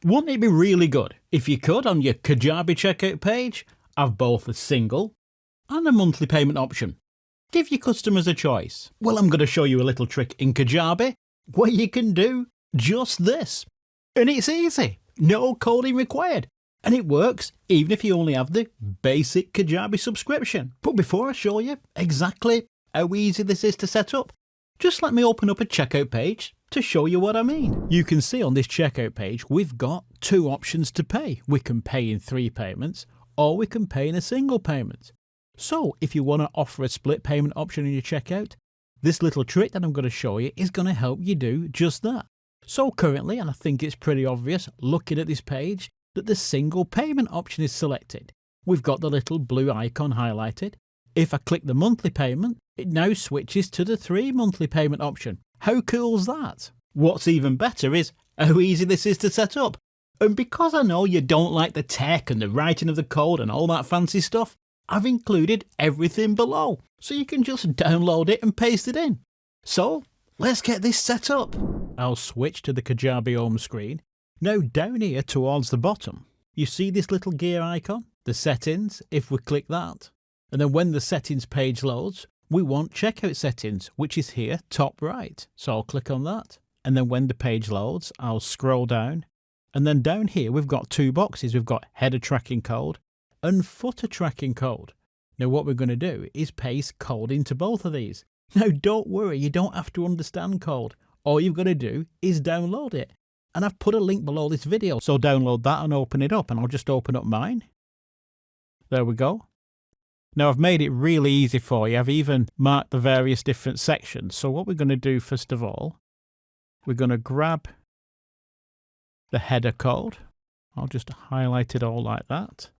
Wouldn't it be really good if you could, on your Kajabi checkout page, have both a single and a monthly payment option? Give your customers a choice. Well, I'm going to show you a little trick in Kajabi where you can do just this. And it's easy. No coding required. And it works even if you only have the basic Kajabi subscription. But before I show you exactly how easy this is to set up, just let me open up a checkout page to show you what I mean. You can see on this checkout page we've got two options to pay. We can pay in 3 payments or we can pay in a single payment. So if you want to offer a split payment option in your checkout, this little trick that I'm going to show you is going to help you do just that. So currently, and I think it's pretty obvious looking at this page, that the single payment option is selected. We've got the little blue icon highlighted. If I click the monthly payment, it now switches to the 3 monthly payment option. How cool is that? What's even better is how easy this is to set up. And because I know you don't like the tech and the writing of the code and all that fancy stuff, I've included everything below, so you can just download it and paste it in. So let's get this set up. I'll switch to the Kajabi home screen. Now down here towards the bottom, you see this little gear icon, the settings. If we click that, and then when the settings page loads, we want checkout settings, which is here top right. So I'll click on that. And then when the page loads, I'll scroll down. And then down here, we've got 2 boxes. We've got header tracking code and footer tracking code. Now what we're going to do is paste code into both of these. Now don't worry, you don't have to understand code. All you've got to do is download it. And I've put a link below this video, so download that and open it up. And I'll just open up mine. There we go. Now I've made it really easy for you. I've even marked the various different sections. So what we're going to do first of all, we're going to grab the header code. I'll just highlight it all like that.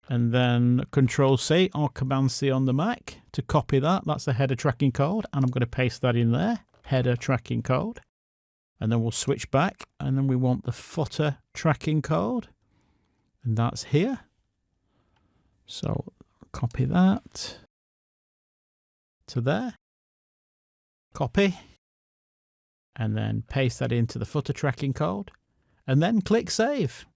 And then Control-C or Command-C on the Mac to copy that. That's the header tracking code. And I'm going to paste that in there. Header tracking code. And then we'll switch back. And then we want the footer tracking code. And that's here. So copy that to there. Copy. And then paste that into the footer tracking code. And then click Save.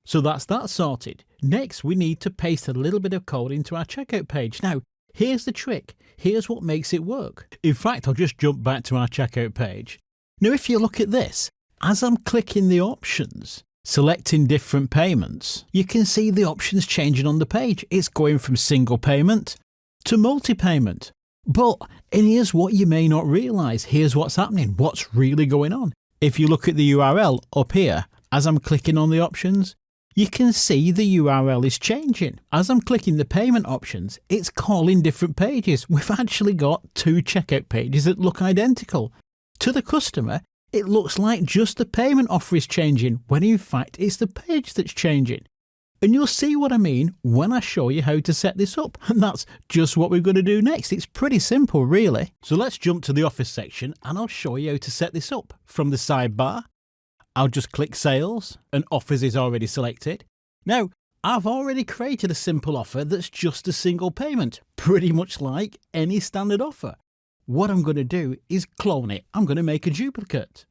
So that's that sorted. Next, we need to paste a little bit of code into our checkout page. Now, here's the trick. Here's what makes it work. In fact, I'll just jump back to our checkout page. Now, if you look at this, as I'm clicking the options, selecting different payments, you can see the options changing on the page. It's going from single payment to multi-payment. But, and here's what you may not realize. Here's what's happening. What's really going on. If you look at the URL up here, as I'm clicking on the options, you can see the URL is changing. As I'm clicking the payment options, it's calling different pages. We've actually got 2 checkout pages that look identical. To the customer, it looks like just the payment offer is changing, when in fact it's the page that's changing. And you'll see what I mean when I show you how to set this up. And that's just what we're going to do next. It's pretty simple, really. So let's jump to the Office section and I'll show you how to set this up. From the sidebar, I'll just click Sales, and Offers is already selected. Now, I've already created a simple offer that's just a single payment, pretty much like any standard offer. What I'm going to do is clone it. I'm going to make a duplicate.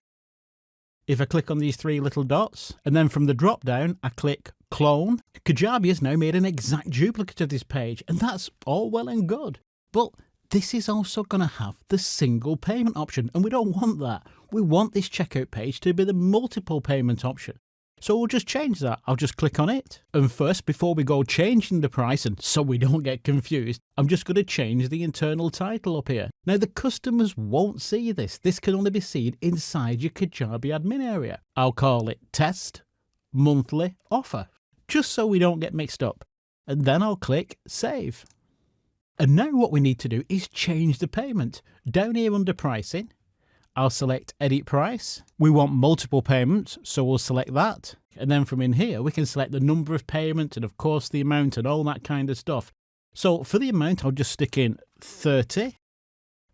If I click on these 3 little dots, and then from the drop down, I click Clone, Kajabi has now made an exact duplicate of this page, and that's all well and good. But this is also going to have the single payment option, and we don't want that. We want this checkout page to be the multiple payment option. So we'll just change that. I'll just click on it. And first, before we go changing the price, and so we don't get confused, I'm just going to change the internal title up here. Now, the customers won't see this. This can only be seen inside your Kajabi admin area. I'll call it Test Monthly Offer, just so we don't get mixed up. And then I'll click Save. And now what we need to do is change the payment. Down here under Pricing, I'll select Edit Price. We want multiple payments, so we'll select that. And then from in here, we can select the number of payments and of course the amount and all that kind of stuff. So for the amount, I'll just stick in 30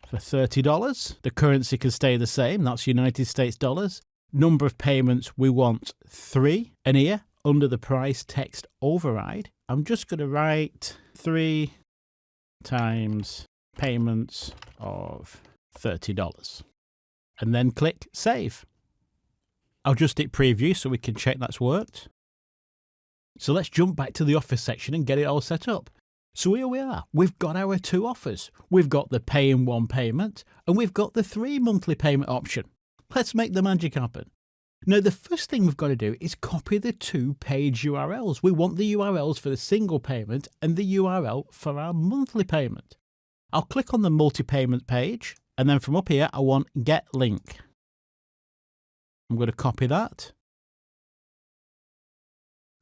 for $30. The currency can stay the same. That's United States dollars. Number of payments, we want 3. And here, under the price text override, I'm just going to write 3 times payments of $30. And then click Save. I'll just hit preview so we can check that's worked. So let's jump back to the offers section and get it all set up. So here we are. We've got our 2 offers. We've got the pay in 1 payment and we've got the 3 monthly payment option. Let's make the magic happen. Now, the first thing we've got to do is copy the 2 page URLs. We want the URLs for the single payment and the URL for our monthly payment. I'll click on the multi-payment page, and then from up here, I want get link. I'm going to copy that.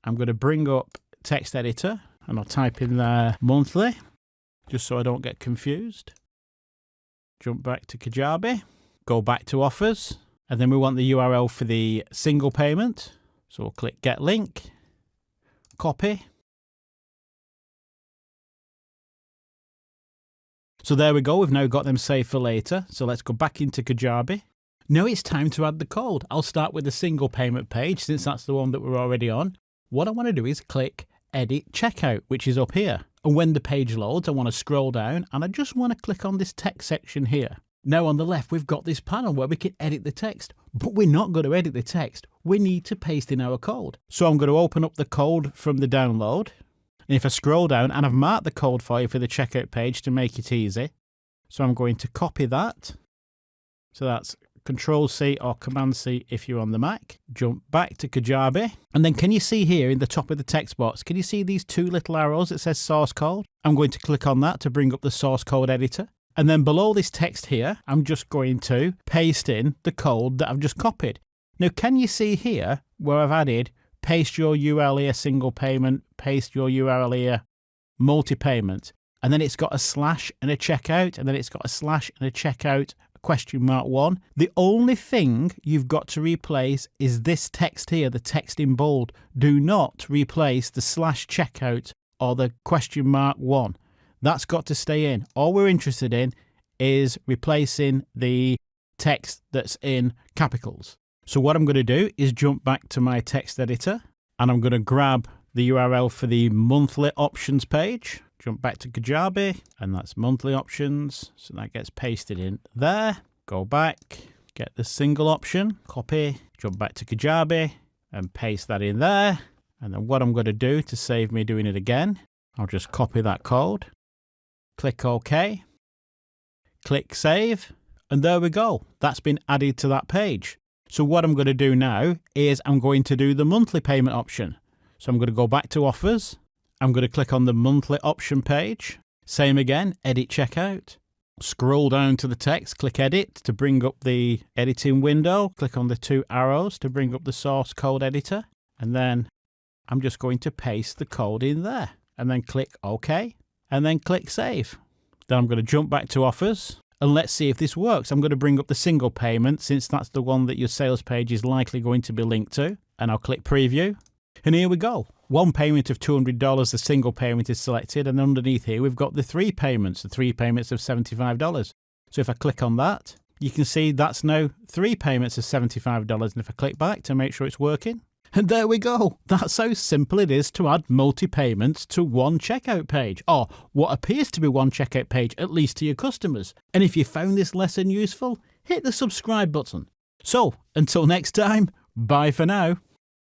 I'm going to bring up text editor, and I'll type in there monthly, just so I don't get confused. Jump back to Kajabi, go back to offers. And then we want the URL for the single payment. So we'll click get link, copy. So there we go. We've now got them saved for later. So let's go back into Kajabi. Now it's time to add the code. I'll start with the single payment page since that's the one that we're already on. What I want to do is click edit checkout, which is up here. And when the page loads, I want to scroll down and I just want to click on this text section here. Now on the left, we've got this panel where we can edit the text, but we're not going to edit the text. We need to paste in our code. So I'm going to open up the code from the download. And if I scroll down, and I've marked the code for you for the checkout page to make it easy. So I'm going to copy that. So that's Control-C or Command-C if you're on the Mac. Jump back to Kajabi. And then can you see here in the top of the text box, can you see these 2 little arrows that says source code? I'm going to click on that to bring up the source code editor. And then below this text here, I'm just going to paste in the code that I've just copied. Now, can you see here where I've added paste your URL here, single payment, paste your URL here, multi-payment. And then it's got a slash and a checkout, and then it's got a slash and a checkout, (1). The only thing you've got to replace is this text here, the text in bold. Do not replace the slash checkout or the (1). That's got to stay in. All we're interested in is replacing the text that's in capitals. So what I'm going to do is jump back to my text editor and I'm going to grab the URL for the monthly options page. Jump back to Kajabi and that's monthly options. So that gets pasted in there. Go back, get the single option, copy, jump back to Kajabi and paste that in there. And then what I'm going to do to save me doing it again, I'll just copy that code. Click OK, click Save, and there we go. That's been added to that page. So what I'm going to do now is I'm going to do the monthly payment option. So I'm going to go back to offers. I'm going to click on the monthly option page. Same again, edit checkout. Scroll down to the text, click edit to bring up the editing window. Click on the 2 arrows to bring up the source code editor. And then I'm just going to paste the code in there. And then click OK. And then click Save. Then I'm going to jump back to offers and let's see if this works. I'm going to bring up the single payment since that's the one that your sales page is likely going to be linked to. And I'll click preview. And here we go. 1 payment of $200, the single payment is selected. And underneath here, we've got the 3 payments, the 3 payments of $75. So if I click on that, you can see that's now 3 payments of $75. And if I click back to make sure it's working, and there we go. That's how simple it is to add multi-payments to one checkout page, or what appears to be one checkout page, at least to your customers. And if you found this lesson useful, hit the subscribe button. So, until next time, bye for now.